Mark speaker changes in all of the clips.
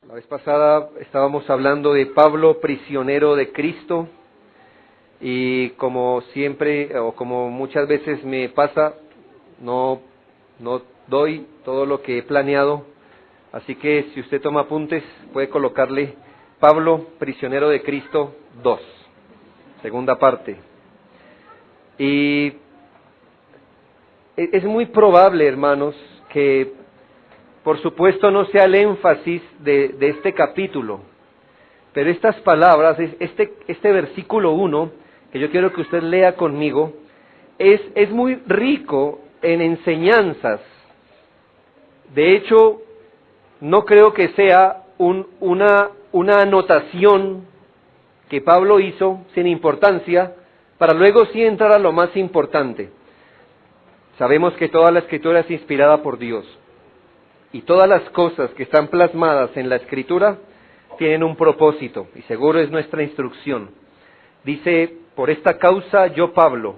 Speaker 1: La vez pasada estábamos hablando de Pablo, prisionero de Cristo, y como siempre, o como muchas veces me pasa, no doy todo lo que he planeado, así que si usted toma apuntes, puede colocarle Pablo, prisionero de Cristo 2, segunda parte. Y es muy probable, hermanos, que por supuesto no sea el énfasis de este capítulo, pero estas palabras, este versículo 1, que yo quiero que usted lea conmigo, es muy rico en enseñanzas. De hecho, no creo que sea una anotación que Pablo hizo sin importancia, para luego sí entrar a lo más importante. Sabemos que toda la Escritura es inspirada por Dios. Y todas las cosas que están plasmadas en la Escritura tienen un propósito, y seguro es nuestra instrucción. Dice, por esta causa yo, Pablo,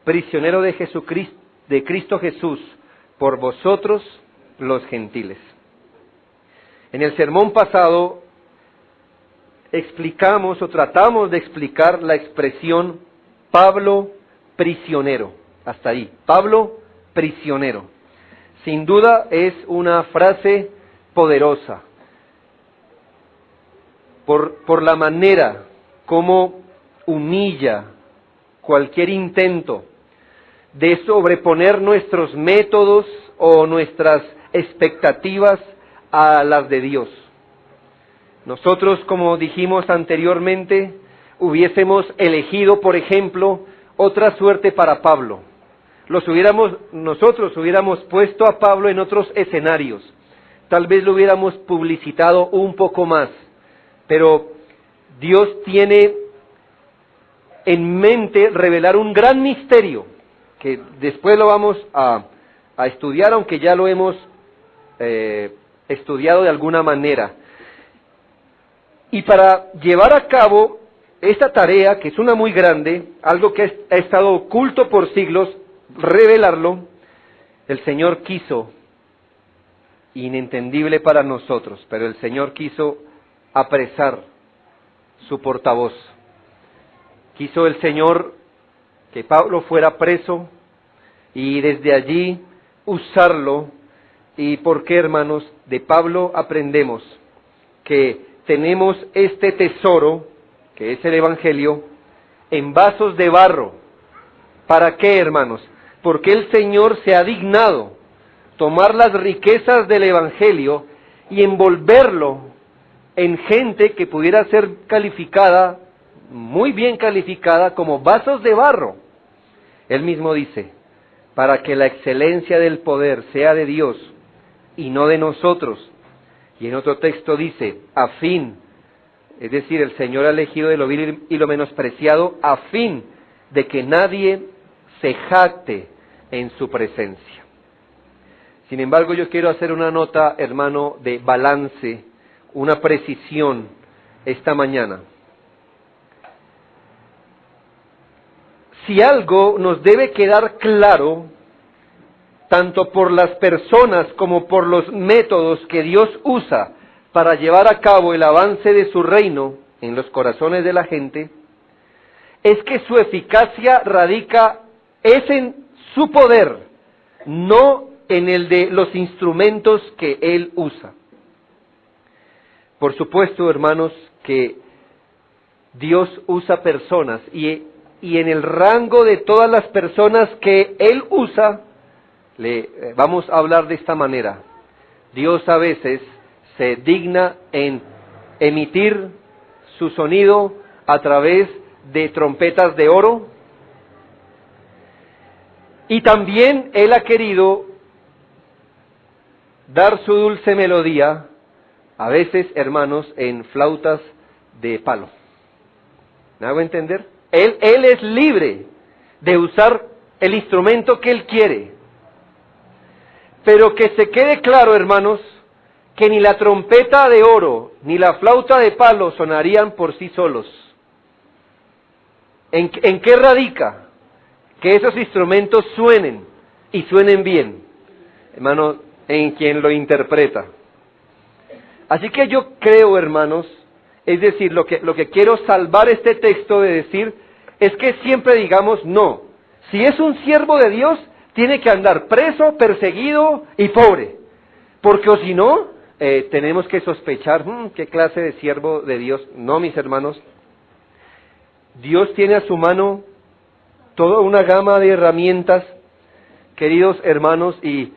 Speaker 1: prisionero de Jesucristo, de Cristo Jesús, por vosotros los gentiles. En el sermón pasado explicamos o tratamos de explicar la expresión Pablo prisionero. Hasta ahí, Pablo prisionero. Sin duda es una frase poderosa, por la manera como humilla cualquier intento de sobreponer nuestros métodos o nuestras expectativas a las de Dios. Nosotros, como dijimos anteriormente, hubiésemos elegido, por ejemplo, otra suerte para Pablo. Nosotros hubiéramos puesto a Pablo en otros escenarios, tal vez lo hubiéramos publicitado un poco más, pero Dios tiene en mente revelar un gran misterio, que después lo vamos a estudiar, aunque ya lo hemos estudiado de alguna manera. Y para llevar a cabo esta tarea, que es una muy grande, algo que ha estado oculto por siglos, revelarlo, el Señor quiso, inentendible para nosotros, pero el Señor quiso apresar su portavoz. Quiso el Señor que Pablo fuera preso y desde allí usarlo. ¿Y por qué, hermanos? De Pablo aprendemos que tenemos este tesoro, que es el Evangelio, en vasos de barro. ¿Para qué, hermanos? Porque el Señor se ha dignado tomar las riquezas del Evangelio y envolverlo en gente que pudiera ser calificada, muy bien calificada, como vasos de barro. Él mismo dice, para que la excelencia del poder sea de Dios y no de nosotros. Y en otro texto dice, a fin, es decir, el Señor ha elegido de lo vil y lo menospreciado, a fin de que nadie se jacte en su presencia. Sin embargo, yo quiero hacer una nota, hermano, de balance, una precisión esta mañana. Si algo nos debe quedar claro, tanto por las personas como por los métodos que Dios usa para llevar a cabo el avance de su reino en los corazones de la gente, es que su eficacia es en su poder, no en el de los instrumentos que Él usa. Por supuesto, hermanos, que Dios usa personas y en el rango de todas las personas que Él usa, vamos a hablar de esta manera. Dios a veces se digna en emitir su sonido a través de trompetas de oro, y también Él ha querido dar su dulce melodía, a veces, hermanos, en flautas de palo. ¿Me hago entender? Él es libre de usar el instrumento que Él quiere. Pero que se quede claro, hermanos, que ni la trompeta de oro ni la flauta de palo sonarían por sí solos. ¿En qué radica? Que esos instrumentos suenen y suenen bien. Hermano, en quien lo interpreta. Así que yo creo, hermanos, es decir, lo que quiero salvar este texto de decir, es que siempre digamos no. Si es un siervo de Dios, tiene que andar preso, perseguido y pobre. Porque o si no, tenemos que sospechar, ¿qué clase de siervo de Dios? No, mis hermanos. Dios tiene a su mano toda una gama de herramientas, queridos hermanos, y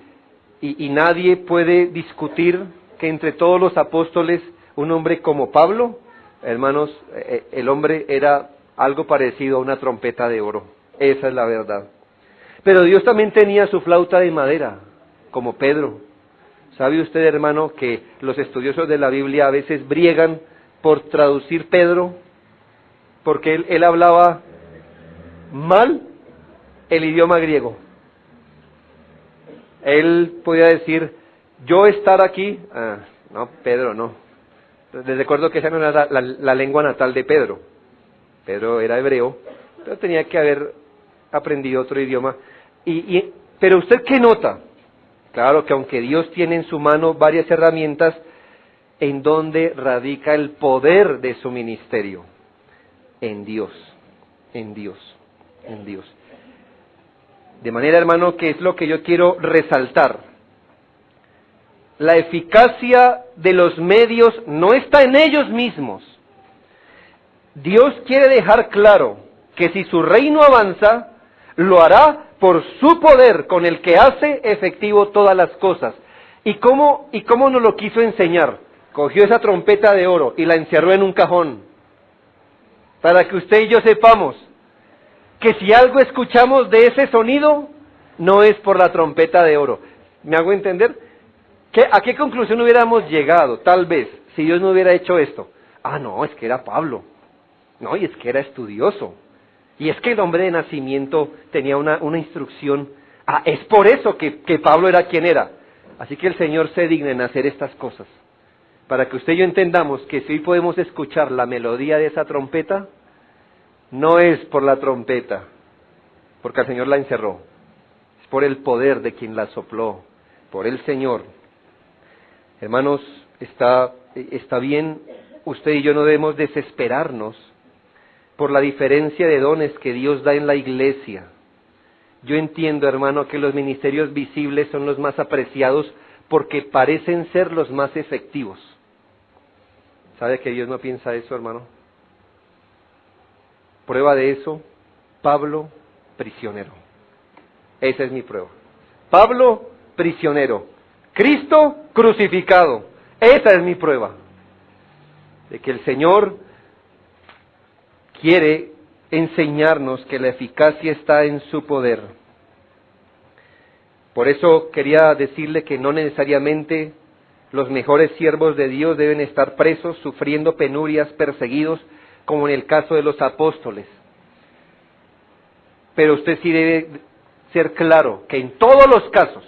Speaker 1: nadie puede discutir que entre todos los apóstoles, un hombre como Pablo, hermanos, el hombre era algo parecido a una trompeta de oro. Esa es la verdad. Pero Dios también tenía su flauta de madera, como Pedro. ¿Sabe usted, hermano, que los estudiosos de la Biblia a veces briegan por traducir Pedro? Porque él hablaba mal el idioma griego. Él podía decir, yo estar aquí, no, Pedro no. Les recuerdo que esa no era la lengua natal de Pedro. Pedro era hebreo, pero tenía que haber aprendido otro idioma. Pero usted, ¿qué nota? Claro que aunque Dios tiene en su mano varias herramientas, ¿en dónde radica el poder de su ministerio? En Dios, en Dios, en Dios. De manera, hermano, que es lo que yo quiero resaltar. La eficacia de los medios no está en ellos mismos. Dios quiere dejar claro que si su reino avanza, lo hará por su poder con el que hace efectivo todas las cosas. ¿Y cómo nos lo quiso enseñar? Cogió esa trompeta de oro y la encerró en un cajón, para que usted y yo sepamos que si algo escuchamos de ese sonido, no es por la trompeta de oro. ¿Me hago entender? ¿A qué conclusión hubiéramos llegado, tal vez, si Dios no hubiera hecho esto? No, es que era Pablo. No, y es que era estudioso. Y es que el hombre de nacimiento tenía una instrucción. Es por eso que Pablo era quien era. Así que el Señor se digna en hacer estas cosas, para que usted y yo entendamos que si hoy podemos escuchar la melodía de esa trompeta, no es por la trompeta, porque el Señor la encerró. Es por el poder de quien la sopló, por el Señor. Hermanos, está bien, usted y yo no debemos desesperarnos por la diferencia de dones que Dios da en la iglesia. Yo entiendo, hermano, que los ministerios visibles son los más apreciados porque parecen ser los más efectivos. ¿Sabe que Dios no piensa eso, hermano? Prueba de eso, Pablo, prisionero. Esa es mi prueba. Pablo, prisionero. Cristo, crucificado. Esa es mi prueba. De que el Señor quiere enseñarnos que la eficacia está en su poder. Por eso quería decirle que no necesariamente los mejores siervos de Dios deben estar presos, sufriendo penurias, perseguidos, como en el caso de los apóstoles. Pero usted sí debe ser claro que en todos los casos,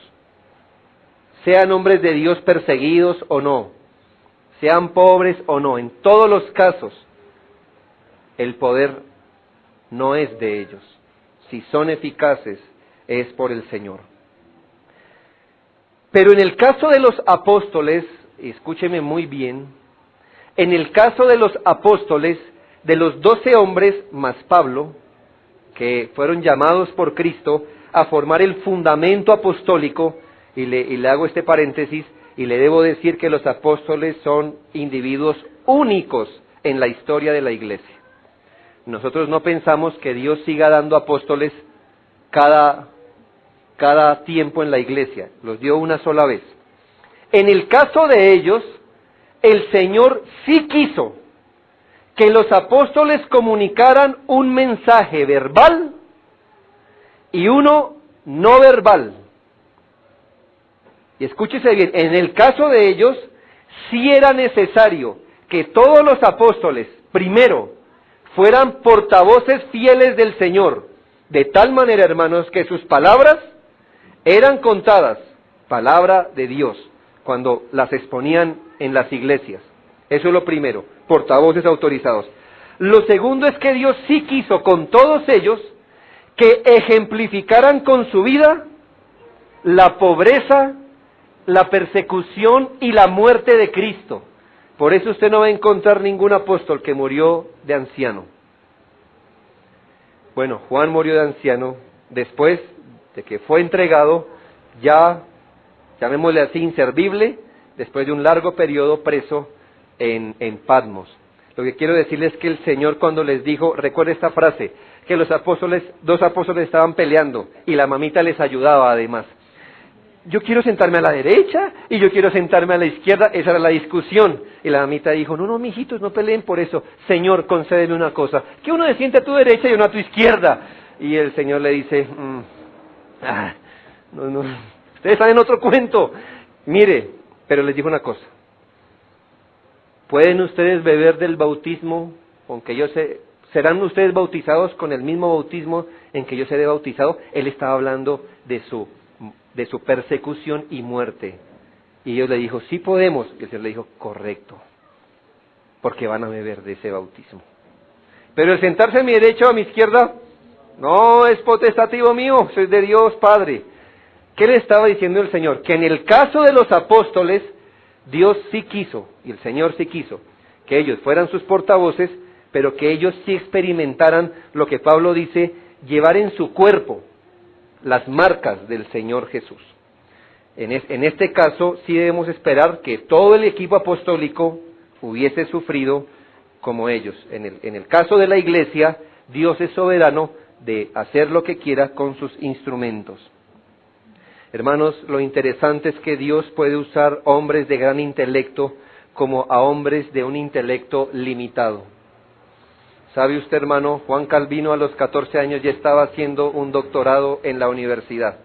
Speaker 1: sean hombres de Dios perseguidos o no, sean pobres o no, en todos los casos, el poder no es de ellos. Si son eficaces, es por el Señor. Pero en el caso de los apóstoles, escúcheme muy bien, en el caso de los apóstoles, de los 12 hombres más Pablo, que fueron llamados por Cristo a formar el fundamento apostólico, y le hago este paréntesis, y le debo decir que los apóstoles son individuos únicos en la historia de la iglesia. Nosotros no pensamos que Dios siga dando apóstoles cada tiempo en la iglesia, los dio una sola vez. En el caso de ellos, el Señor sí quiso que los apóstoles comunicaran un mensaje verbal y uno no verbal. Y escúchese bien, en el caso de ellos, sí era necesario que todos los apóstoles, primero, fueran portavoces fieles del Señor, de tal manera, hermanos, que sus palabras eran contadas, palabra de Dios, cuando las exponían en las iglesias. Eso es lo primero, portavoces autorizados. Lo segundo es que Dios sí quiso con todos ellos que ejemplificaran con su vida la pobreza, la persecución y la muerte de Cristo. Por eso usted no va a encontrar ningún apóstol que murió de anciano. Bueno, Juan murió de anciano después de que fue entregado, ya, llamémosle así, inservible, después de un largo periodo preso en Patmos. Lo que quiero decirles es que el Señor, cuando les dijo, recuerde esta frase, que los apóstoles, 2 apóstoles estaban peleando y la mamita les ayudaba además. Yo quiero sentarme a la derecha y yo quiero sentarme a la izquierda, esa era la discusión. Y la mamita dijo, no, mijitos, no peleen por eso. Señor, concédeme una cosa, que uno se siente a tu derecha y uno a tu izquierda. Y el Señor le dice, no, ustedes están en otro cuento. Mire, pero les dijo una cosa, ¿pueden ustedes beber del bautismo? Aunque yo sé, ¿serán ustedes bautizados con el mismo bautismo en que yo seré bautizado? Él estaba hablando de su persecución y muerte. Y Dios le dijo, sí podemos. Y el Señor le dijo, correcto, porque van a beber de ese bautismo. Pero el sentarse a mi derecha o a mi izquierda, no es potestativo mío, es de Dios Padre. ¿Qué le estaba diciendo el Señor? Que en el caso de los apóstoles, Dios sí quiso, y el Señor sí quiso, que ellos fueran sus portavoces, pero que ellos sí experimentaran lo que Pablo dice, llevar en su cuerpo las marcas del Señor Jesús. En este caso sí debemos esperar que todo el equipo apostólico hubiese sufrido como ellos. En el caso de la iglesia, Dios es soberano de hacer lo que quiera con sus instrumentos. Hermanos, lo interesante es que Dios puede usar hombres de gran intelecto como a hombres de un intelecto limitado. ¿Sabe usted, hermano? Juan Calvino a los 14 años ya estaba haciendo un doctorado en la universidad.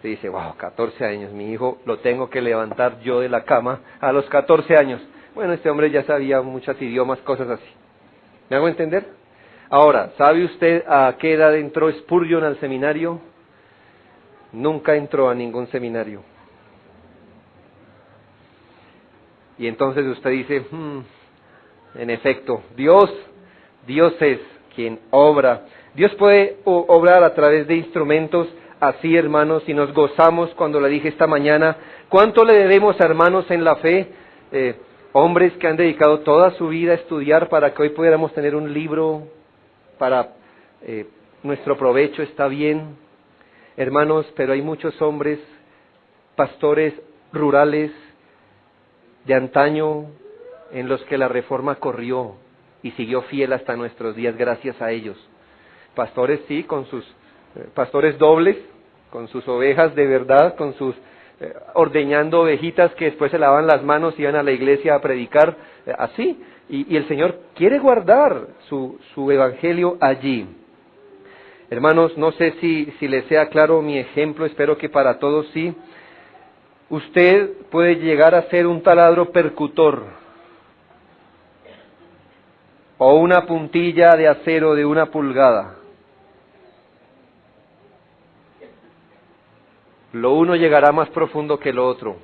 Speaker 1: Se dice, wow, 14 años, mi hijo lo tengo que levantar yo de la cama a los 14 años. Bueno, este hombre ya sabía muchos idiomas, cosas así. ¿Me hago entender? Ahora, ¿sabe usted a qué edad entró Spurgeon al seminario? Nunca entró a ningún seminario. Y entonces usted dice, en efecto, Dios es quien obra. Dios puede obrar a través de instrumentos así, hermanos, y nos gozamos cuando le dije esta mañana, ¿cuánto le debemos, hermanos, en la fe? Hombres que han dedicado toda su vida a estudiar para que hoy pudiéramos tener un libro para nuestro provecho, está bien. Hermanos, pero hay muchos hombres, pastores rurales de antaño, en los que la reforma corrió y siguió fiel hasta nuestros días gracias a ellos. Pastores sí, con sus pastores dobles, con sus ovejas de verdad, con sus ordeñando ovejitas que después se lavaban las manos y iban a la iglesia a predicar, así. Y el Señor quiere guardar su evangelio allí. Hermanos, no sé si les sea claro mi ejemplo, espero que para todos sí. Usted puede llegar a ser un taladro percutor o una puntilla de acero de 1 pulgada. Lo uno llegará más profundo que lo otro,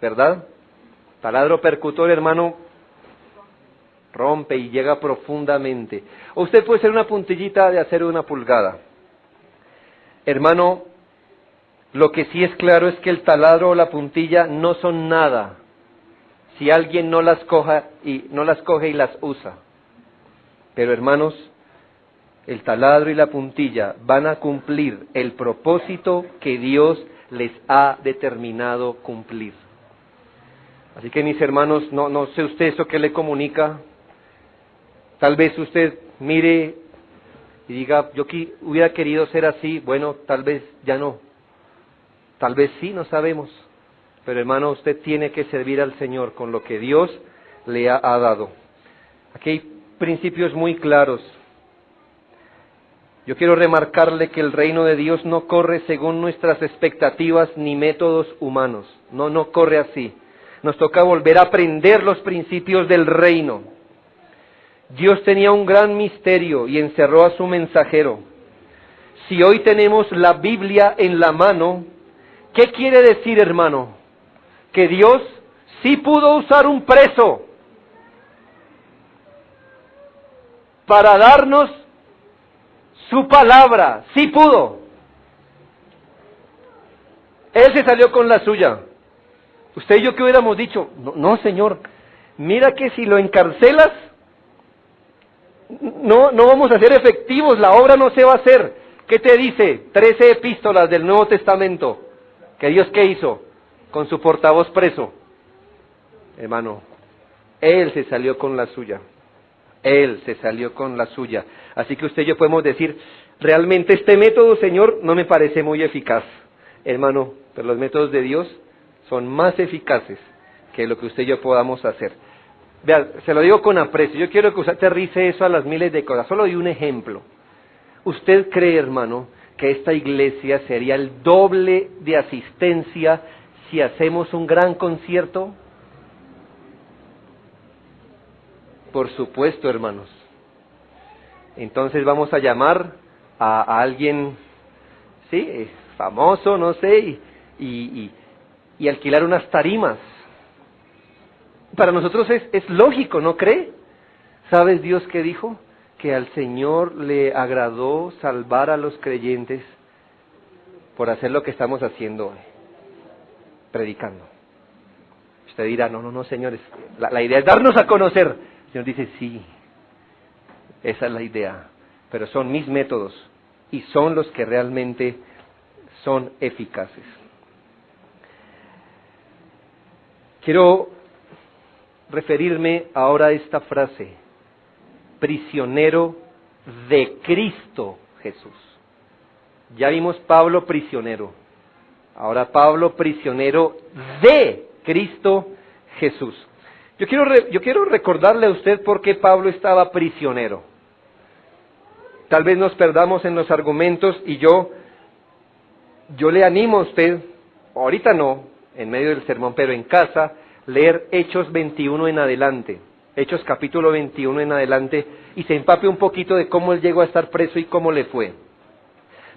Speaker 1: ¿verdad? Taladro percutor, hermano, rompe y llega profundamente. O usted puede ser una puntillita de acero de 1 pulgada. Hermano, lo que sí es claro es que el taladro o la puntilla no son nada si alguien no las coge y las usa. Pero hermanos, el taladro y la puntilla van a cumplir el propósito que Dios les ha determinado cumplir. Así que mis hermanos, no sé usted eso que le comunica. Tal vez usted mire y diga, yo hubiera querido ser así, bueno, tal vez ya no. Tal vez sí, no sabemos. Pero hermano, usted tiene que servir al Señor con lo que Dios le ha dado. Aquí hay principios muy claros. Yo quiero remarcarle que el reino de Dios no corre según nuestras expectativas ni métodos humanos. No corre así. Nos toca volver a aprender los principios del reino. Dios tenía un gran misterio y encerró a su mensajero. Si hoy tenemos la Biblia en la mano, ¿qué quiere decir, hermano? Que Dios sí pudo usar un preso para darnos su palabra, sí pudo. Él se salió con la suya. Usted y yo, ¿qué hubiéramos dicho? No, Señor, mira que si lo encarcelas, no vamos a ser efectivos, la obra no se va a hacer. ¿Qué te dice? 13 epístolas del Nuevo Testamento. ¿Que Dios qué hizo? Con su portavoz preso. Hermano, Él se salió con la suya. Él se salió con la suya. Así que usted y yo podemos decir, realmente este método, Señor, no me parece muy eficaz. Hermano, pero los métodos de Dios son más eficaces que lo que usted y yo podamos hacer. Vean, se lo digo con aprecio. Yo quiero que usted aterrice eso a las miles de cosas. Solo doy un ejemplo. ¿Usted cree, hermano, que esta iglesia sería el doble de asistencia si hacemos un gran concierto? Por supuesto, hermanos. Entonces vamos a llamar a alguien, sí, famoso, no sé, y alquilar unas tarimas. Para nosotros es lógico, ¿no cree? ¿Sabes Dios qué dijo? Que al Señor le agradó salvar a los creyentes por hacer lo que estamos haciendo hoy, predicando. Usted dirá, no, señores, la idea es darnos a conocer. El Señor dice, sí, esa es la idea, pero son mis métodos y son los que realmente son eficaces. Quiero referirme ahora a esta frase, prisionero de Cristo Jesús. Ya vimos Pablo prisionero, ahora Pablo prisionero de Cristo Jesús. Yo quiero recordarle a usted por qué Pablo estaba prisionero. Tal vez nos perdamos en los argumentos y yo le animo a usted, ahorita no, en medio del sermón, pero en casa, leer Hechos 21 en adelante, Hechos capítulo 21 en adelante, y se empape un poquito de cómo él llegó a estar preso y cómo le fue.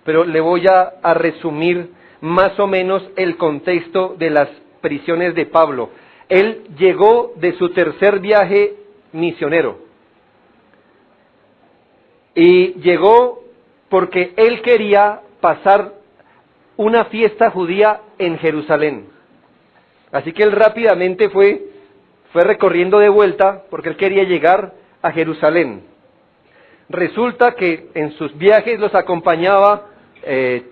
Speaker 1: Pero le voy a resumir más o menos el contexto de las prisiones de Pablo. Él llegó de su tercer viaje misionero, y llegó porque él quería pasar una fiesta judía en Jerusalén. Así que él rápidamente fue recorriendo de vuelta porque él quería llegar a Jerusalén. Resulta que en sus viajes los acompañaba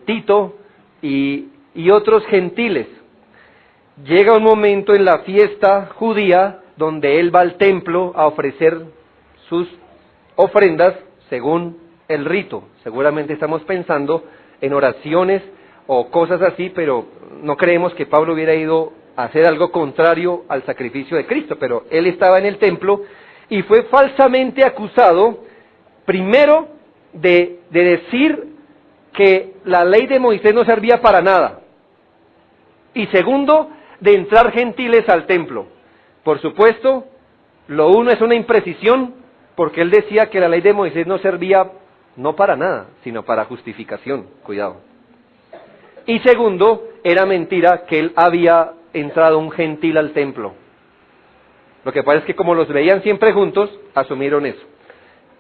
Speaker 1: Tito y otros gentiles. Llega un momento en la fiesta judía donde él va al templo a ofrecer sus ofrendas según el rito. Seguramente estamos pensando en oraciones o cosas así, pero no creemos que Pablo hubiera ido a hacer algo contrario al sacrificio de Cristo, pero él estaba en el templo y fue falsamente acusado, primero de decir que la ley de Moisés no servía para nada, y segundo, de entrar gentiles al templo. Por supuesto, lo uno es una imprecisión, porque él decía que la ley de Moisés no servía no para nada, sino para justificación, cuidado. Y segundo, era mentira que él había entrado un gentil al templo. Lo que pasa es que como los veían siempre juntos, asumieron eso.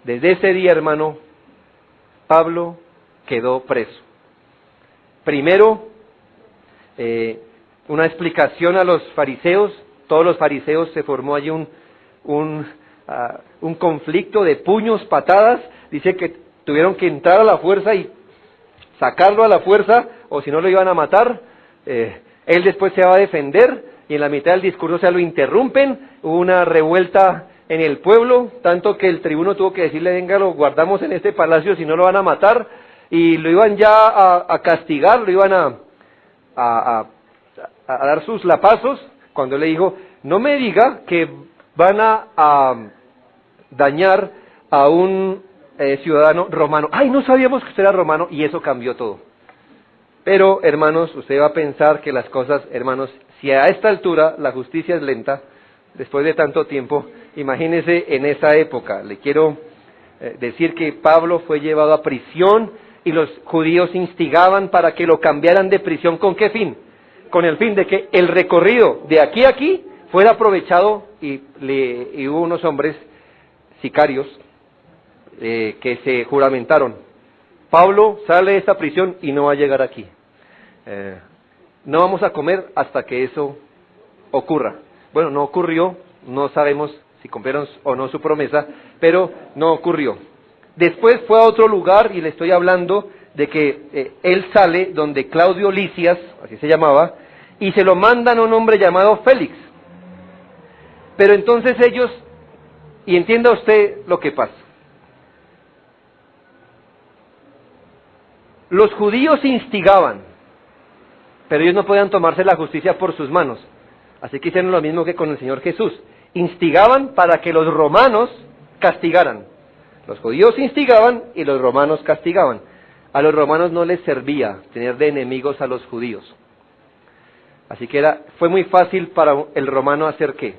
Speaker 1: Desde ese día, hermano, Pablo quedó preso. Primero, una explicación a los fariseos. Todos los fariseos, se formó allí un conflicto de puños, patadas. Dice que tuvieron que entrar a la fuerza y sacarlo a la fuerza, o si no lo iban a matar. Él después se va a defender, y en la mitad del discurso se lo interrumpen. Hubo una revuelta en el pueblo, tanto que el tribuno tuvo que decirle, venga, lo guardamos en este palacio, si no lo van a matar, y lo iban ya a castigar, lo iban a dar sus lapazos, cuando le dijo, no me diga que van a dañar a un ciudadano romano. Ay, no sabíamos que usted era romano, y eso cambió todo. Pero, hermanos, usted va a pensar que las cosas, hermanos, si a esta altura la justicia es lenta, después de tanto tiempo, imagínese en esa época. Le quiero decir que Pablo fue llevado a prisión y los judíos instigaban para que lo cambiaran de prisión. ¿Con qué fin? Con el fin de que el recorrido de aquí a aquí fuera aprovechado, y hubo unos hombres sicarios que se juramentaron. Pablo sale de esta prisión y no va a llegar aquí. No vamos a comer hasta que eso ocurra. Bueno, no ocurrió, no sabemos si cumplieron o no su promesa, pero no ocurrió. Después fue a otro lugar, y le estoy hablando de que él sale donde Claudio Lisias, así se llamaba, y se lo mandan a un hombre llamado Félix. Pero entonces ellos, y entienda usted lo que pasa, los judíos instigaban, pero ellos no podían tomarse la justicia por sus manos, así que hicieron lo mismo que con el Señor Jesús, instigaban para que los romanos castigaran. Los judíos instigaban y los romanos castigaban. A los romanos no les servía tener de enemigos a los judíos. Así que fue muy fácil para el romano hacer ¿qué?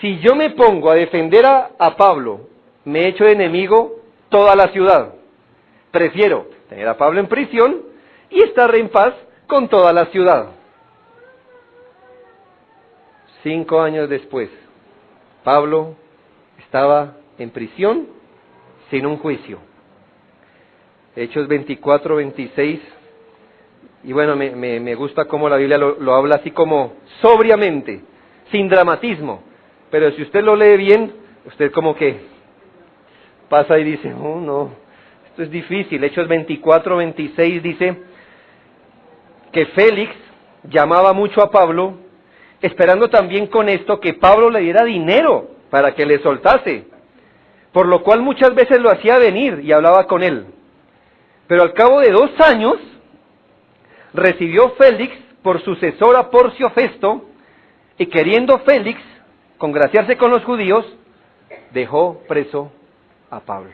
Speaker 1: Si yo me pongo a defender a Pablo, me echo de enemigo toda la ciudad. Prefiero tener a Pablo en prisión y estar en paz con toda la ciudad. 5 años después, Pablo estaba en prisión sin un juicio. Hechos 24, 26, y bueno, me gusta cómo la Biblia lo habla así como sobriamente, sin dramatismo, pero si usted lo lee bien, usted como que pasa y dice, oh no, esto es difícil. Hechos 24, 26 dice que Félix llamaba mucho a Pablo, esperando también con esto que Pablo le diera dinero para que le soltase, por lo cual muchas veces lo hacía venir y hablaba con él. Pero al cabo de 2 años, recibió Félix por sucesor a Porcio Festo, y queriendo Félix congraciarse con los judíos, dejó preso a Pablo.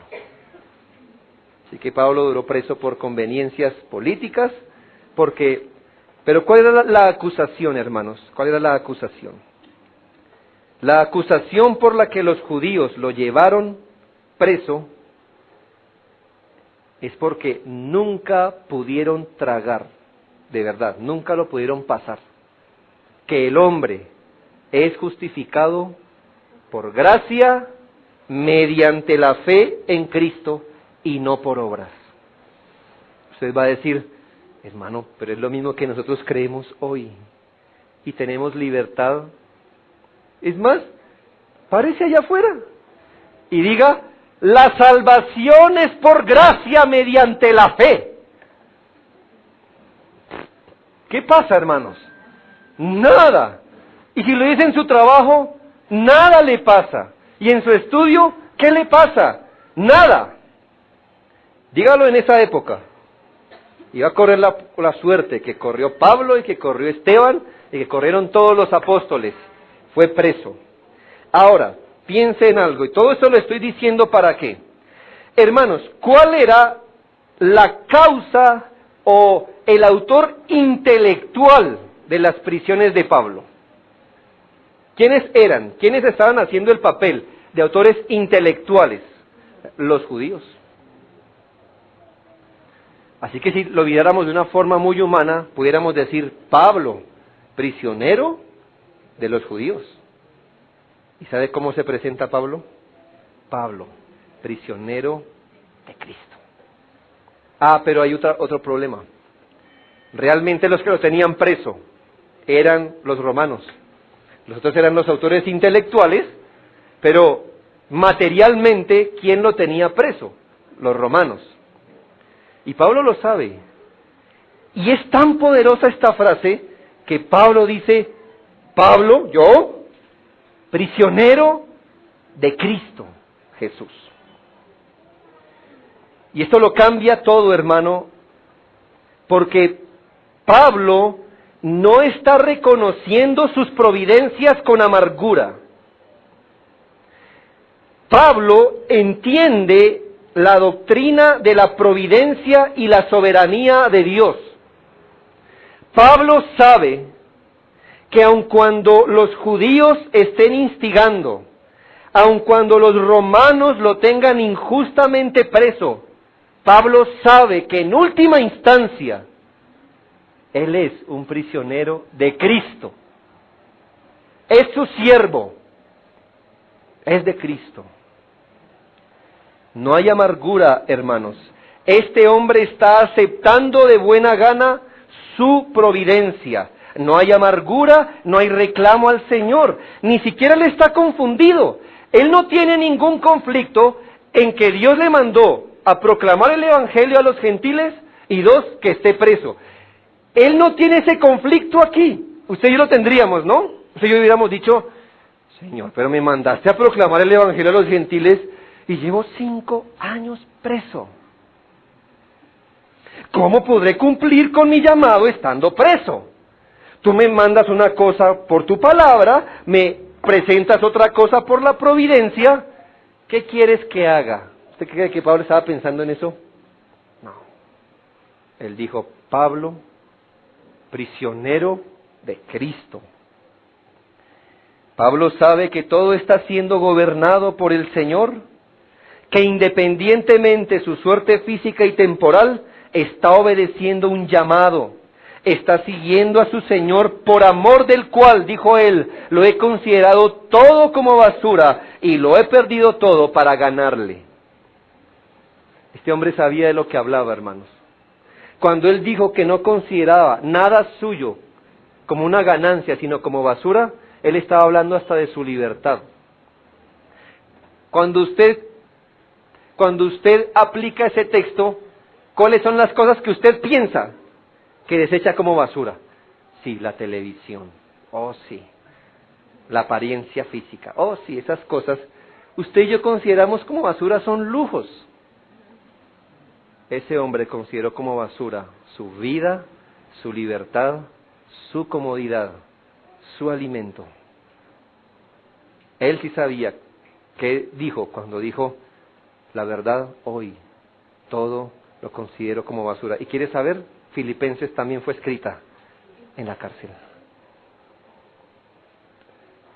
Speaker 1: Así que Pablo duró preso por conveniencias políticas, pero ¿cuál era la acusación, hermanos? ¿Cuál era la acusación? La acusación por la que los judíos lo llevaron preso es porque nunca pudieron tragar, de verdad, nunca lo pudieron pasar, que el hombre es justificado por gracia mediante la fe en Cristo y no por obras. Usted va a decir, hermano, pero es lo mismo que nosotros creemos hoy y tenemos libertad. Es más, párese allá afuera y diga, la salvación es por gracia mediante la fe. ¿Qué pasa, hermanos? Nada. Y si lo dice en su trabajo, nada le pasa. Y en su estudio, ¿qué le pasa? Nada. Dígalo en esa época. Iba a correr la suerte que corrió Pablo y que corrió Esteban y que corrieron todos los apóstoles. Fue preso. Ahora, piense en algo, y todo esto lo estoy diciendo ¿para qué? Hermanos, ¿cuál era la causa o el autor intelectual de las prisiones de Pablo? ¿Quiénes eran? ¿Quiénes estaban haciendo el papel de autores intelectuales? Los judíos. Así que si lo viéramos de una forma muy humana, pudiéramos decir, Pablo, prisionero de los judíos. ¿Y sabe cómo se presenta Pablo? Pablo, prisionero de Cristo. Pero hay otro problema. Realmente los que lo tenían preso eran los romanos. Los otros eran los autores intelectuales, pero materialmente, ¿quién lo tenía preso? Los romanos. Y Pablo lo sabe. Y es tan poderosa esta frase que Pablo dice, Pablo, yo, prisionero de Cristo Jesús. Y esto lo cambia todo, hermano, porque Pablo no está reconociendo sus providencias con amargura. Pablo entiende la doctrina de la providencia y la soberanía de Dios. Pablo sabe que aun cuando los judíos estén instigando, aun cuando los romanos lo tengan injustamente preso, Pablo sabe que en última instancia, él es un prisionero de Cristo. Es su siervo. Es de Cristo. No hay amargura, hermanos. Este hombre está aceptando de buena gana su providencia. no hay amargura, no hay reclamo al Señor, ni siquiera él está confundido. Él no tiene ningún conflicto en que Dios le mandó a proclamar el Evangelio a los gentiles y dos, que esté preso. Él no tiene ese conflicto aquí. Usted y yo lo tendríamos, ¿no? Usted y yo hubiéramos dicho, Señor, pero me mandaste a proclamar el Evangelio a los gentiles y llevo 5 años preso. ¿Cómo podré cumplir con mi llamado estando preso? Tú me mandas una cosa por tu palabra, me presentas otra cosa por la providencia. ¿Qué quieres que haga? ¿Usted cree que Pablo estaba pensando en eso? No. Él dijo, Pablo, prisionero de Cristo. Pablo sabe que todo está siendo gobernado por el Señor, que independientemente su suerte física y temporal, está obedeciendo un llamado, está siguiendo a su Señor, por amor del cual, dijo él, lo he considerado todo como basura y lo he perdido todo para ganarle. Este hombre sabía de lo que hablaba, hermanos. Cuando él dijo que no consideraba nada suyo como una ganancia, sino como basura, él estaba hablando hasta de su libertad. Cuando usted aplica ese texto, ¿cuáles son las cosas que usted piensa que desecha como basura? Sí, la televisión. Oh, sí. La apariencia física. Oh, sí, esas cosas. Usted y yo consideramos como basura son lujos. Ese hombre consideró como basura su vida, su libertad, su comodidad, su alimento. Él sí sabía qué dijo cuando dijo, la verdad hoy, todo lo considero como basura. ¿Y quiere saber? Filipenses también fue escrita en la cárcel.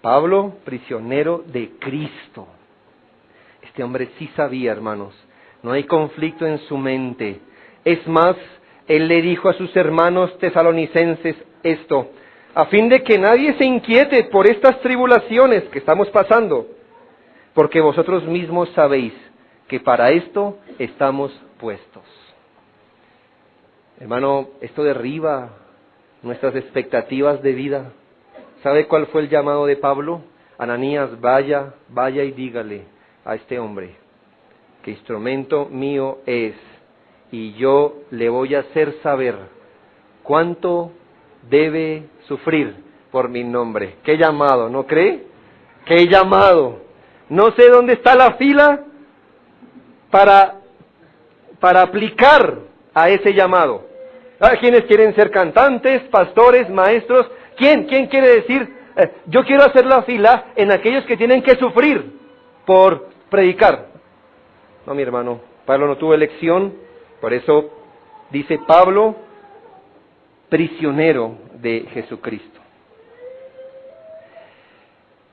Speaker 1: Pablo, prisionero de Cristo. Este hombre sí sabía, hermanos, no hay conflicto en su mente. Es más, él le dijo a sus hermanos tesalonicenses esto, a fin de que nadie se inquiete por estas tribulaciones que estamos pasando, porque vosotros mismos sabéis que para esto estamos puestos. Hermano, esto derriba nuestras expectativas de vida. ¿Sabe cuál fue el llamado de Pablo? Ananías, vaya y dígale a este hombre que instrumento mío es, y yo le voy a hacer saber cuánto debe sufrir por mi nombre. ¡Qué llamado! ¿No cree? ¡Qué llamado! No sé dónde está la fila para aplicar a ese llamado. ¿A quienes quieren ser cantantes, pastores, maestros? ¿Quién quiere decir, yo quiero hacer la fila en aquellos que tienen que sufrir por predicar? No, mi hermano, Pablo no tuvo elección, por eso dice Pablo, prisionero de Jesucristo.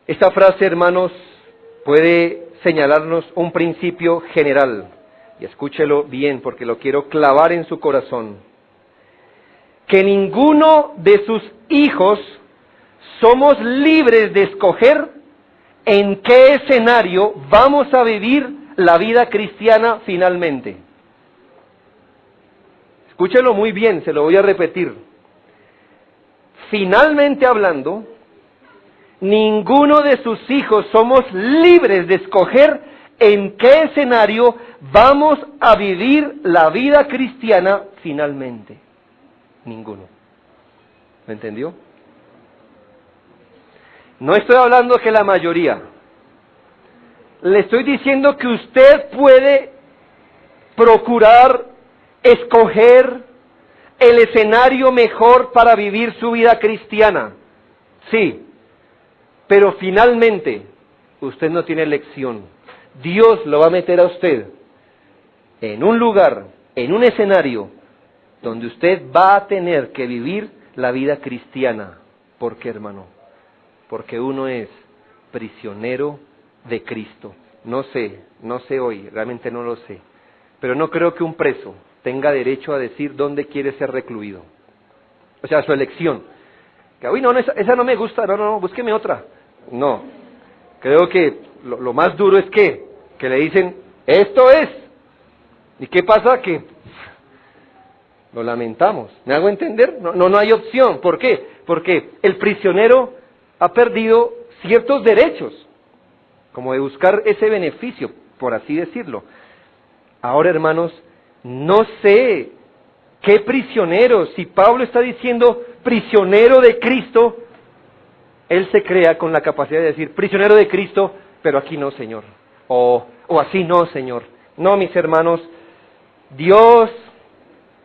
Speaker 1: Esta frase, hermanos, puede señalarnos un principio general, y escúchelo bien porque lo quiero clavar en su corazón, que ninguno de sus hijos somos libres de escoger en qué escenario vamos a vivir la vida cristiana finalmente. Escúchelo muy bien, se lo voy a repetir. Finalmente hablando, ninguno de sus hijos somos libres de escoger en qué escenario vamos a vivir la vida cristiana finalmente. Ninguno. ¿Me entendió? No estoy hablando que la mayoría. Le estoy diciendo que usted puede procurar escoger el escenario mejor para vivir su vida cristiana. Sí, pero finalmente usted no tiene elección. Dios lo va a meter a usted en un lugar, en un escenario donde usted va a tener que vivir la vida cristiana. ¿Por qué, hermano? Porque uno es prisionero de Cristo. No sé hoy, realmente no lo sé. Pero no creo que un preso tenga derecho a decir dónde quiere ser recluido. O sea, su elección. Que, uy, no, esa no me gusta, no, búsqueme otra. No. Creo que lo más duro es que le dicen, esto es. ¿Y qué pasa? Que lo lamentamos. ¿Me hago entender? No hay opción. ¿Por qué? Porque el prisionero ha perdido ciertos derechos, como de buscar ese beneficio, por así decirlo. Ahora, hermanos, no sé qué prisionero, si Pablo está diciendo prisionero de Cristo, él se crea con la capacidad de decir prisionero de Cristo, pero aquí no, Señor, o así no, Señor. No, mis hermanos, Dios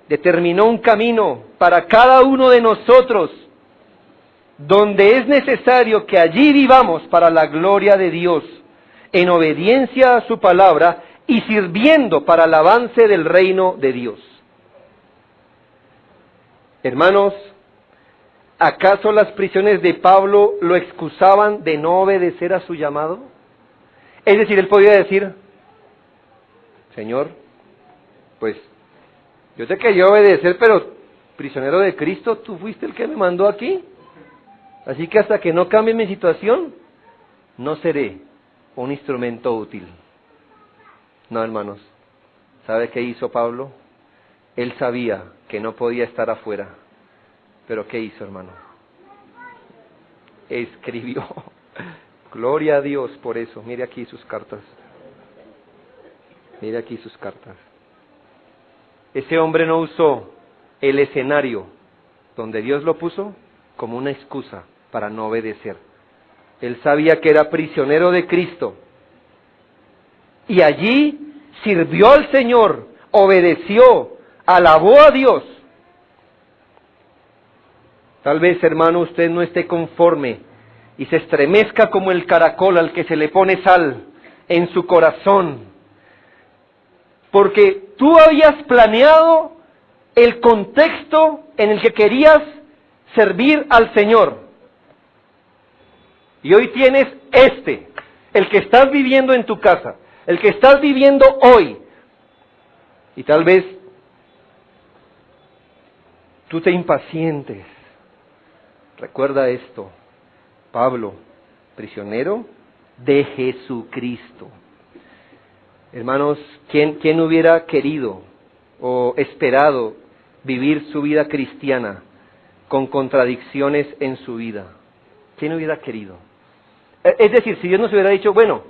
Speaker 1: determinó un camino para cada uno de nosotros, donde es necesario que allí vivamos para la gloria de Dios, en obediencia a su palabra y sirviendo para el avance del reino de Dios. Hermanos, ¿acaso las prisiones de Pablo lo excusaban de no obedecer a su llamado? Es decir, él podía decir, Señor, pues yo te quería obedecer, pero prisionero de Cristo, tú fuiste el que me mandó aquí. Así que hasta que no cambie mi situación, no seré un instrumento útil. No, hermanos, ¿sabe qué hizo Pablo? Él sabía que no podía estar afuera, pero ¿qué hizo, hermano? Escribió. Gloria a Dios por eso. Mire aquí sus cartas. Mire aquí sus cartas. Ese hombre no usó el escenario donde Dios lo puso como una excusa para no obedecer. Él sabía que era prisionero de Cristo. Y allí sirvió al Señor, obedeció, alabó a Dios. Tal vez, hermano, usted no esté conforme y se estremezca como el caracol al que se le pone sal en su corazón. Porque tú habías planeado el contexto en el que querías servir al Señor. Y hoy tienes el que estás viviendo en tu casa, el que estás viviendo hoy. Y tal vez tú te impacientes. Recuerda esto, Pablo, prisionero de Jesucristo. Hermanos, ¿quién hubiera querido o esperado vivir su vida cristiana con contradicciones en su vida? ¿Quién hubiera querido? Es decir, si Dios nos hubiera dicho, bueno,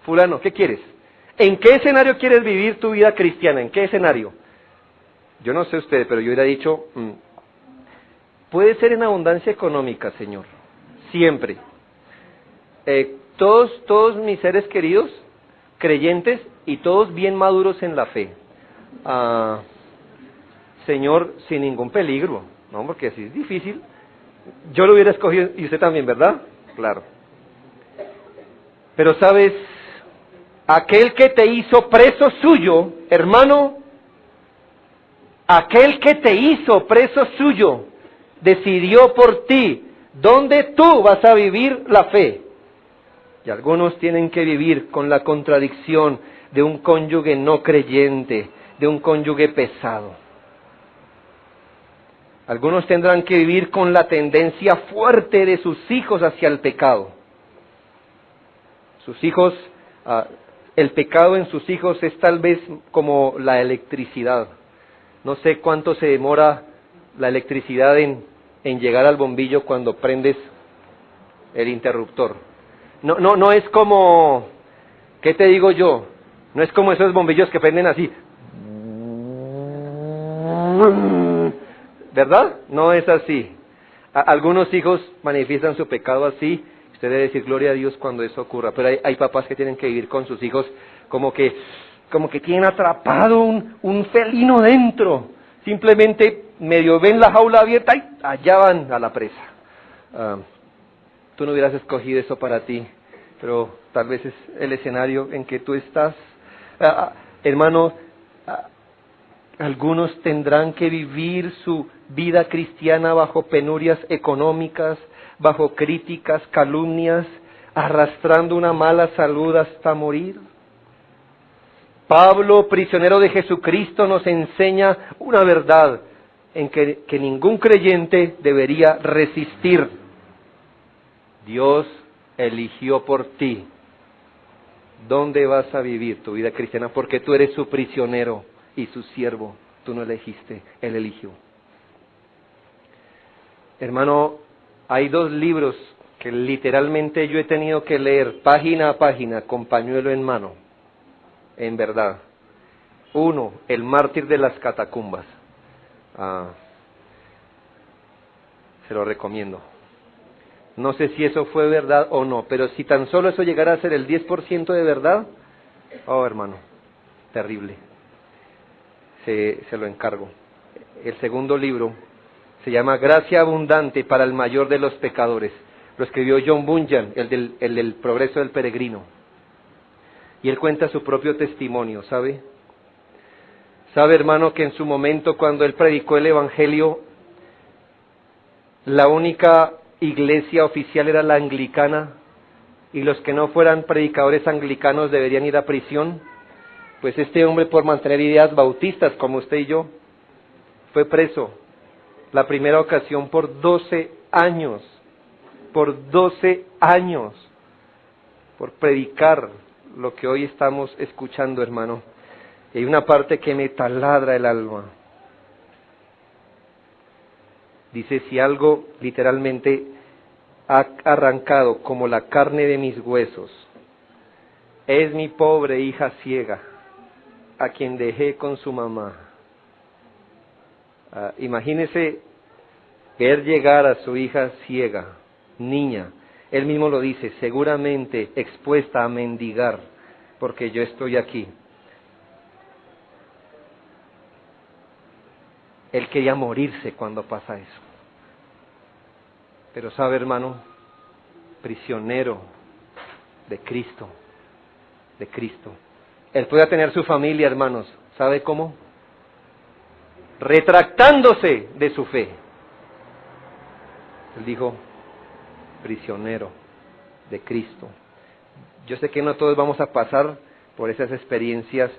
Speaker 1: fulano, ¿qué quieres? ¿En qué escenario quieres vivir tu vida cristiana? ¿En qué escenario? Yo no sé usted, pero yo hubiera dicho, puede ser en abundancia económica, Señor, siempre. Todos mis seres queridos, creyentes y todos bien maduros en la fe. Señor, sin ningún peligro, ¿no? Porque así es difícil. Yo lo hubiera escogido, y usted también, ¿verdad? Claro. Pero sabes, aquel que te hizo preso suyo, hermano, aquel que te hizo preso suyo, decidió por ti dónde tú vas a vivir la fe. Y algunos tienen que vivir con la contradicción de un cónyuge no creyente, de un cónyuge pesado. Algunos tendrán que vivir con la tendencia fuerte de sus hijos hacia el pecado. Sus hijos, el pecado en sus hijos es tal vez como la electricidad. No sé cuánto se demora la electricidad en llegar al bombillo cuando prendes el interruptor. No es como, ¿qué te digo yo? No es como esos bombillos que prenden así. ¿Verdad? No es así. Algunos hijos manifiestan su pecado así. Usted debe decir gloria a Dios cuando eso ocurra. Pero hay papás que tienen que vivir con sus hijos como que tienen atrapado un felino dentro. Simplemente medio ven la jaula abierta y allá van a la presa. Tú no hubieras escogido eso para ti, pero tal vez es el escenario en que tú estás. Hermano, algunos tendrán que vivir su vida cristiana bajo penurias económicas, bajo críticas, calumnias, arrastrando una mala salud hasta morir. Pablo, prisionero de Jesucristo, nos enseña una verdad en que ningún creyente debería resistir. Dios eligió por ti dónde vas a vivir tu vida cristiana, porque tú eres su prisionero y su siervo. Tú no elegiste, Él eligió. Hermano, hay 2 libros que literalmente yo he tenido que leer página a página con pañuelo en mano, en verdad. 1, El mártir de las catacumbas. Se lo recomiendo. No sé si eso fue verdad o no, pero si tan solo eso llegara a ser el 10% de verdad, oh hermano, terrible. Se lo encargo. El segundo libro se llama Gracia abundante para el mayor de los pecadores. Lo escribió John Bunyan, el del Progreso del Peregrino. Y él cuenta su propio testimonio, ¿sabe? Sabe, hermano, que en su momento cuando él predicó el Evangelio, la única iglesia oficial era la anglicana, y los que no fueran predicadores anglicanos deberían ir a prisión. Pues este hombre, por mantener ideas bautistas como usted y yo, fue preso la primera ocasión por 12 años, por 12 años, por predicar lo que hoy estamos escuchando, hermano. Y hay una parte que me taladra el alma. Dice, si algo literalmente ha arrancado como la carne de mis huesos, es mi pobre hija ciega, a quien dejé con su mamá. Imagínese ver llegar a su hija ciega, niña, él mismo lo dice, seguramente expuesta a mendigar, porque yo estoy aquí. Él quería morirse cuando pasa eso. Pero sabe, hermano, prisionero de Cristo, de Cristo. Él podía tener su familia, hermanos, ¿sabe cómo? Retractándose de su fe. Él dijo, prisionero de Cristo. Yo sé que no todos vamos a pasar por esas experiencias,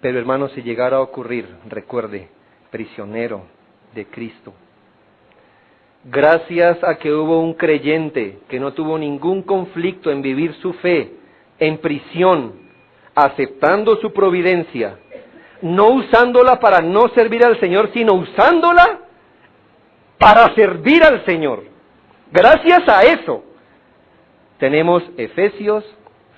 Speaker 1: pero hermanos, si llegara a ocurrir, recuerde, prisionero de Cristo. Gracias a que hubo un creyente que no tuvo ningún conflicto en vivir su fe en prisión, aceptando su providencia, no usándola para no servir al Señor, sino usándola para servir al Señor. Gracias a eso tenemos Efesios,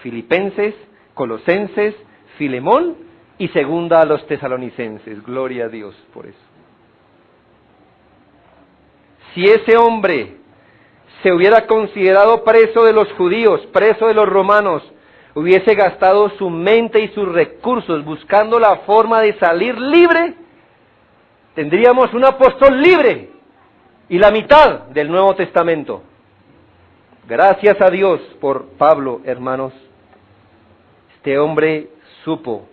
Speaker 1: Filipenses, Colosenses, Filemón y segunda a los tesalonicenses. Gloria a Dios por eso. Si ese hombre se hubiera considerado preso de los judíos, preso de los romanos, hubiese gastado su mente y sus recursos buscando la forma de salir libre, tendríamos un apóstol libre y la mitad del Nuevo Testamento. Gracias a Dios por Pablo, hermanos. Este hombre supo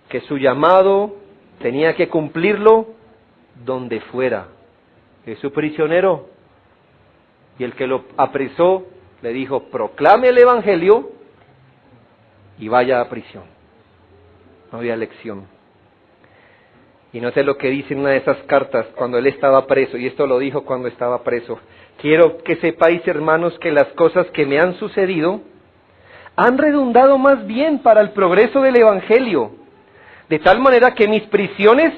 Speaker 1: que su llamado tenía que cumplirlo donde fuera. Es su prisionero. Y el que lo apresó le dijo, proclame el Evangelio y vaya a prisión. No había elección. Y note lo que dice en una de esas cartas cuando él estaba preso, y esto lo dijo cuando estaba preso. Quiero que sepáis, hermanos, que las cosas que me han sucedido han redundado más bien para el progreso del Evangelio, de tal manera que mis prisiones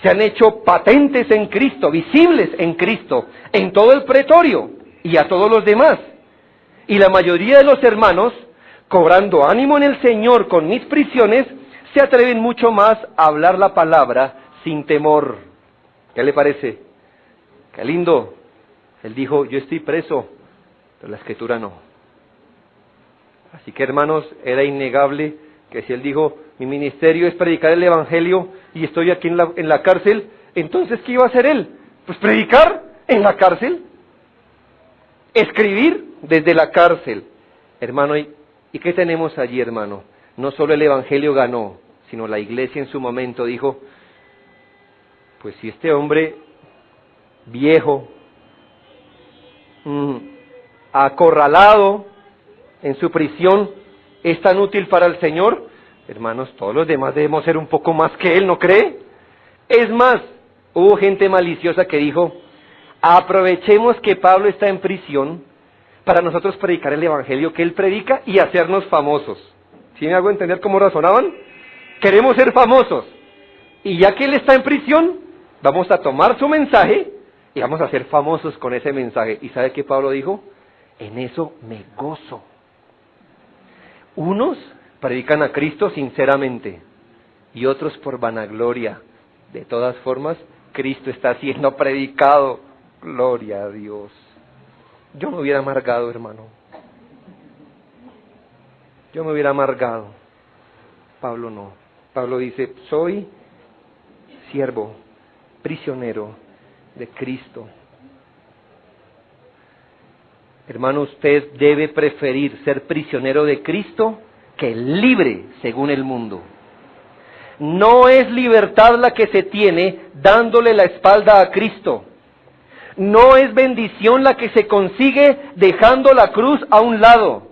Speaker 1: se han hecho patentes en Cristo, visibles en Cristo, en todo el pretorio y a todos los demás. Y la mayoría de los hermanos, cobrando ánimo en el Señor con mis prisiones, se atreven mucho más a hablar la palabra sin temor. ¿Qué le parece? Qué lindo. Él dijo, yo estoy preso, pero la Escritura no. Así que, hermanos, era innegable que si él dijo, mi ministerio es predicar el Evangelio y estoy aquí en la cárcel, entonces, ¿qué iba a hacer él? Pues predicar en la cárcel, escribir desde la cárcel. Hermano, ¿y qué tenemos allí, hermano? No solo el Evangelio ganó, sino la iglesia en su momento dijo, pues si este hombre viejo, acorralado en su prisión, es tan útil para el Señor, hermanos, todos los demás debemos ser un poco más que él, ¿no cree? Es más, hubo gente maliciosa que dijo, aprovechemos que Pablo está en prisión para nosotros predicar el Evangelio que él predica y hacernos famosos. ¿Sí me hago entender cómo razonaban? Queremos ser famosos. Y ya que él está en prisión, vamos a tomar su mensaje y vamos a ser famosos con ese mensaje. ¿Y sabe qué Pablo dijo? En eso me gozo. Unos predican a Cristo sinceramente y otros por vanagloria. De todas formas, Cristo está siendo predicado. Gloria a Dios. Yo me hubiera amargado, hermano. Yo me hubiera amargado. Pablo no. Pablo dice, soy siervo, prisionero de Cristo. Hermano, usted debe preferir ser prisionero de Cristo que libre según el mundo. No es libertad la que se tiene dándole la espalda a Cristo. No es bendición la que se consigue dejando la cruz a un lado.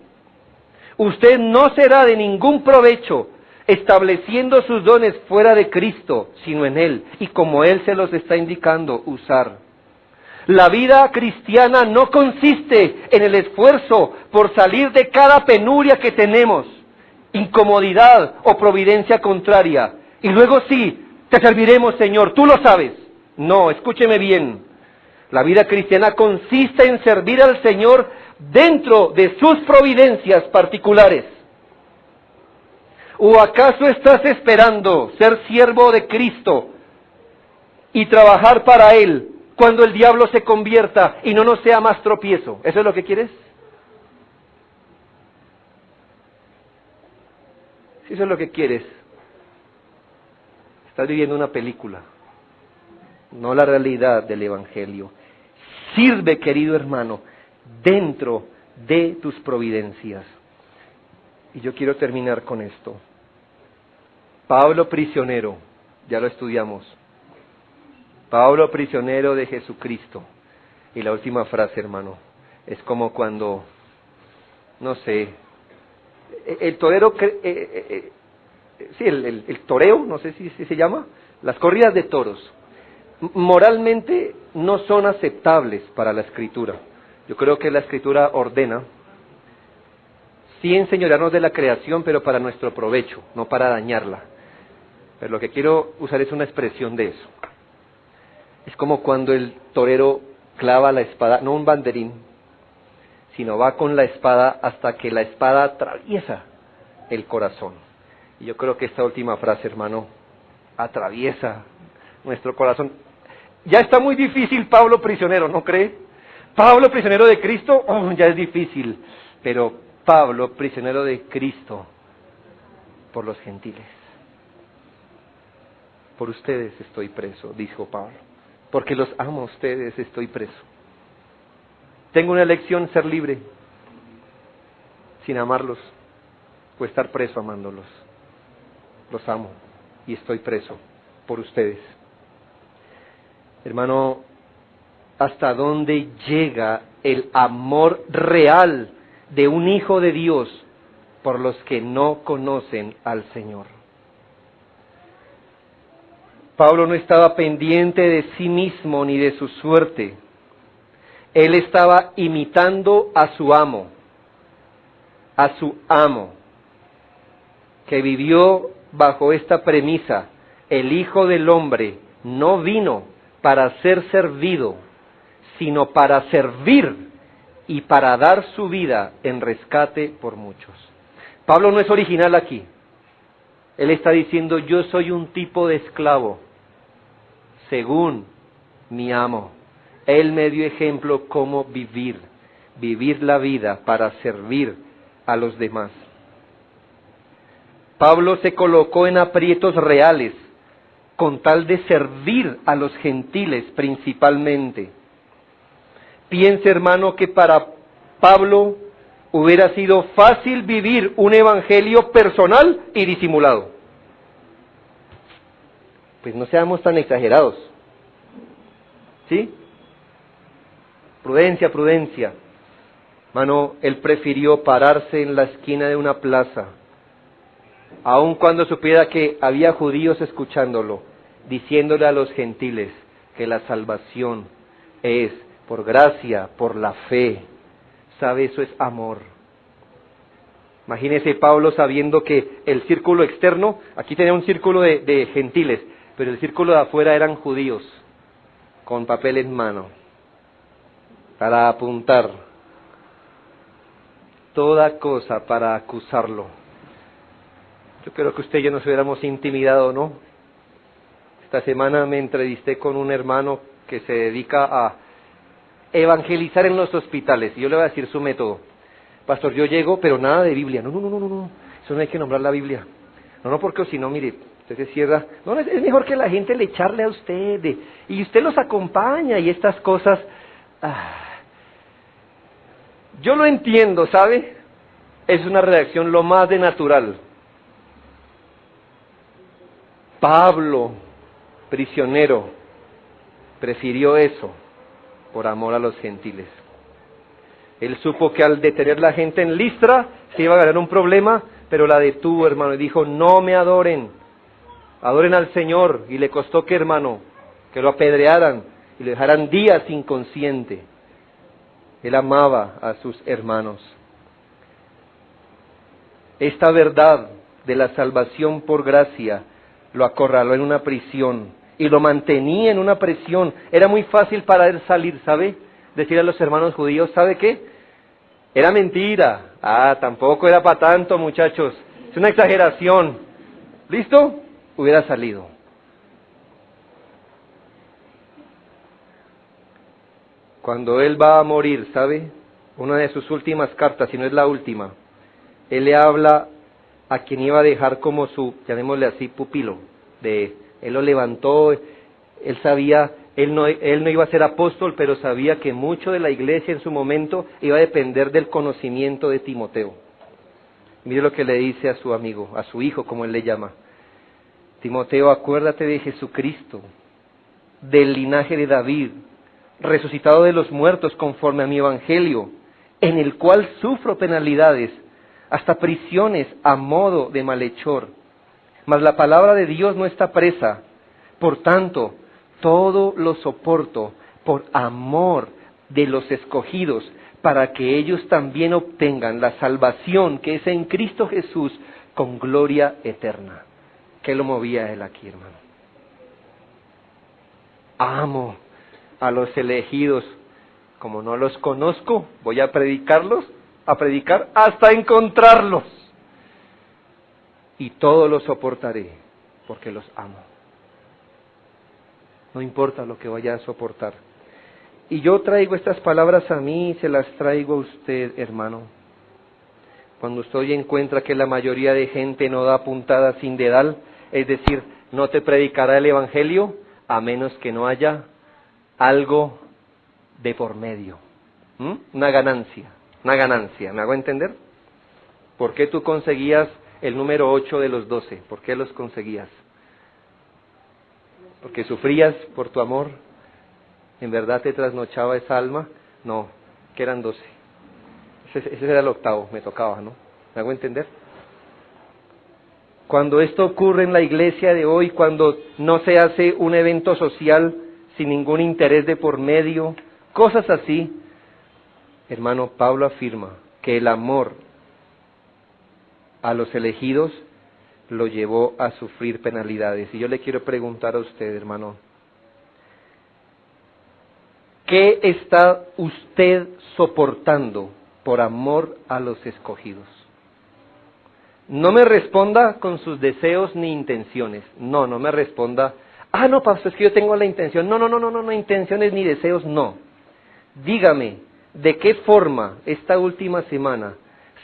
Speaker 1: Usted no será de ningún provecho estableciendo sus dones fuera de Cristo, sino en Él, y como Él se los está indicando, usar. La vida cristiana no consiste en el esfuerzo por salir de cada penuria que tenemos, incomodidad o providencia contraria. Y luego sí, te serviremos, Señor, tú lo sabes. No, escúcheme bien. La vida cristiana consiste en servir al Señor dentro de sus providencias particulares. ¿O acaso estás esperando ser siervo de Cristo y trabajar para Él cuando el diablo se convierta y no nos sea más tropiezo? ¿Eso es lo que quieres? Si eso es lo que quieres, estás viviendo una película, no la realidad del Evangelio. Sirve, querido hermano, dentro de tus providencias. Y yo quiero terminar con esto. Pablo prisionero, ya lo estudiamos. Pablo prisionero de Jesucristo. Y la última frase, hermano, es como cuando, no sé, el torero, el toreo, no sé si se llama, las corridas de toros, moralmente no son aceptables para la Escritura. Yo creo que la Escritura ordena, sí enseñorearnos de la creación, pero para nuestro provecho, no para dañarla. Pero lo que quiero usar es una expresión de eso. Es como cuando el torero clava la espada, no un banderín, sino va con la espada hasta que la espada atraviesa el corazón. Y yo creo que esta última frase, hermano, atraviesa nuestro corazón. Ya está muy difícil Pablo prisionero, ¿no cree? Pablo prisionero de Cristo, ya es difícil. Pero Pablo prisionero de Cristo por los gentiles. Por ustedes estoy preso, dijo Pablo. Porque los amo a ustedes, estoy preso. Tengo una elección, ser libre, sin amarlos, o estar preso amándolos. Los amo y estoy preso por ustedes. Hermano, ¿hasta dónde llega el amor real de un hijo de Dios por los que no conocen al Señor? Pablo no estaba pendiente de sí mismo ni de su suerte. Él estaba imitando a su amo, que vivió bajo esta premisa: el Hijo del Hombre no vino para ser servido, sino para servir y para dar su vida en rescate por muchos. Pablo no es original aquí. Él está diciendo, yo soy un tipo de esclavo, según mi amo. Él me dio ejemplo cómo vivir la vida para servir a los demás. Pablo se colocó en aprietos reales con tal de servir a los gentiles principalmente. Piense, hermano, que para Pablo hubiera sido fácil vivir un evangelio personal y disimulado. Pues no seamos tan exagerados. ¿Sí? Prudencia, prudencia. Hermano, él prefirió pararse en la esquina de una plaza, aun cuando supiera que había judíos escuchándolo, diciéndole a los gentiles que la salvación es por gracia, por la fe. ¿Sabe? Eso es amor. Imagínese Pablo sabiendo que el círculo externo, aquí tenía un círculo de gentiles, pero el círculo de afuera eran judíos. con papel en mano para apuntar toda cosa para acusarlo. Yo creo que usted y yo nos hubiéramos intimidado, ¿no? Esta semana me entrevisté con un hermano que se dedica a evangelizar en los hospitales, y yo le voy a decir su método. Pastor, yo llego, pero nada de Biblia. No, eso no hay que nombrar la Biblia. No, porque si no, mire, usted se cierra. No, es mejor que la gente le charle a usted, y usted los acompaña, y estas cosas. Yo lo entiendo, ¿sabe? Es una reacción lo más de natural. Pablo, prisionero, prefirió eso por amor a los gentiles. Él supo que al detener la gente en Listra se iba a ganar un problema, pero la detuvo, hermano, y dijo, no me adoren, adoren al Señor. Y le costó que, hermano, que lo apedrearan y le dejaran días inconsciente. Él amaba a sus hermanos. Esta verdad de la salvación por gracia lo acorraló en una prisión y lo mantenía en una prisión. Era muy fácil para él salir, ¿sabe? Decir a los hermanos judíos, ¿sabe qué? Era mentira. Tampoco era para tanto, muchachos. Es una exageración. ¿Listo? Hubiera salido. Cuando él va a morir, ¿sabe? Una de sus últimas cartas, si no es la última, él le habla a quien iba a dejar como su, llamémosle así, pupilo. Él lo levantó, él sabía, él no iba a ser apóstol, pero sabía que mucho de la iglesia en su momento iba a depender del conocimiento de Timoteo. Mire lo que le dice a su amigo, a su hijo, como él le llama. Timoteo, acuérdate de Jesucristo, del linaje de David, resucitado de los muertos conforme a mi evangelio, en el cual sufro penalidades, hasta prisiones a modo de malhechor. Mas la palabra de Dios no está presa. Por tanto, todo lo soporto por amor de los escogidos, para que ellos también obtengan la salvación que es en Cristo Jesús con gloria eterna. ¿Qué lo movía a él aquí, hermano? Amo a los elegidos. Como no los conozco, voy a predicar hasta encontrarlos. Y todo lo soportaré, porque los amo. No importa lo que vaya a soportar. Y yo traigo estas palabras a mí y se las traigo a usted, hermano. Cuando usted hoy encuentra que la mayoría de gente no da puntada sin dedal, es decir, no te predicará el Evangelio, a menos que no haya algo de por medio. Una ganancia, ¿me hago entender? ¿Por qué tú conseguías el número 8 de los 12? ¿Por qué los conseguías? ¿Porque sufrías por tu amor? ¿En verdad te trasnochaba esa alma? No, que eran 12. Ese era el octavo, me tocaba, ¿no? ¿Me hago entender? Cuando esto ocurre en la iglesia de hoy, cuando no se hace un evento social sin ningún interés de por medio, cosas así, hermano, Pablo afirma que el amor a los elegidos lo llevó a sufrir penalidades. Y yo le quiero preguntar a usted, hermano, ¿qué está usted soportando por amor a los escogidos? No me responda con sus deseos ni intenciones. No me responda, no, pastor, es que yo tengo la intención. No, intenciones ni deseos, no. Dígame, ¿de qué forma esta última semana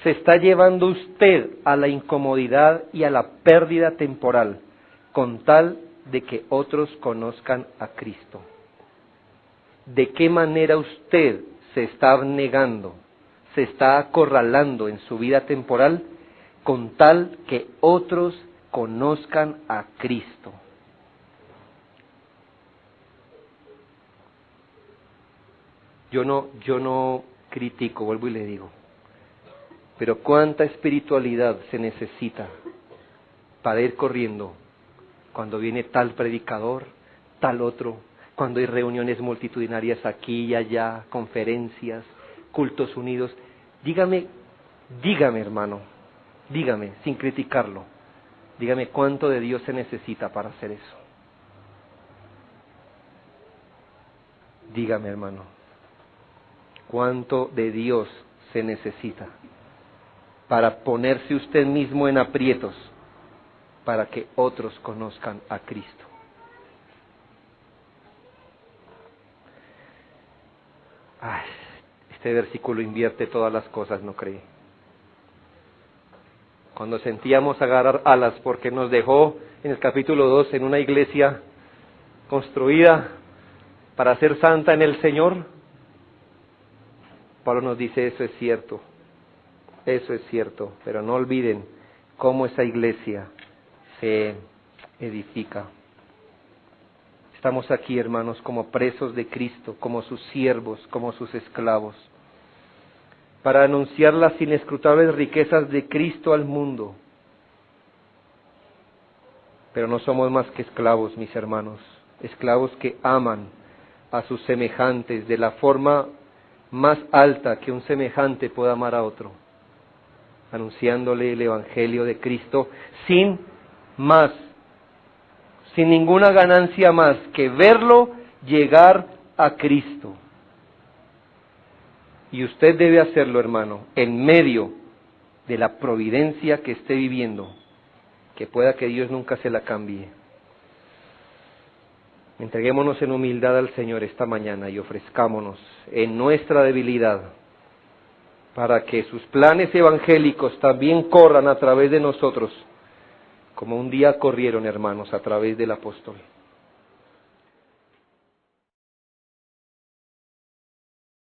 Speaker 1: se está llevando usted a la incomodidad y a la pérdida temporal con tal de que otros conozcan a Cristo? ¿De qué manera usted se está abnegando, se está acorralando en su vida temporal con tal que otros conozcan a Cristo? Yo no critico, vuelvo y le digo, pero cuánta espiritualidad se necesita para ir corriendo cuando viene tal predicador, tal otro, cuando hay reuniones multitudinarias aquí y allá, conferencias, cultos unidos. Dígame hermano, dígame, sin criticarlo, dígame cuánto de Dios se necesita para hacer eso. Dígame, hermano, ¿cuánto de Dios se necesita para ponerse usted mismo en aprietos para que otros conozcan a Cristo? Ay, este versículo invierte todas las cosas, ¿no cree? Cuando sentíamos agarrar alas porque nos dejó en el capítulo 2 en una iglesia construida para ser santa en el Señor, Pablo nos dice, eso es cierto, pero no olviden cómo esa iglesia se edifica. Estamos aquí, hermanos, como presos de Cristo, como sus siervos, como sus esclavos, para anunciar las inescrutables riquezas de Cristo al mundo. Pero no somos más que esclavos, mis hermanos, esclavos que aman a sus semejantes de la forma más alta que un semejante pueda amar a otro, anunciándole el Evangelio de Cristo sin ninguna ganancia más que verlo llegar a Cristo. Y usted debe hacerlo, hermano, en medio de la providencia que esté viviendo, que pueda que Dios nunca se la cambie. Entreguémonos en humildad al Señor esta mañana y ofrezcámonos en nuestra debilidad para que sus planes evangélicos también corran a través de nosotros, como un día corrieron, hermanos, a través del apóstol.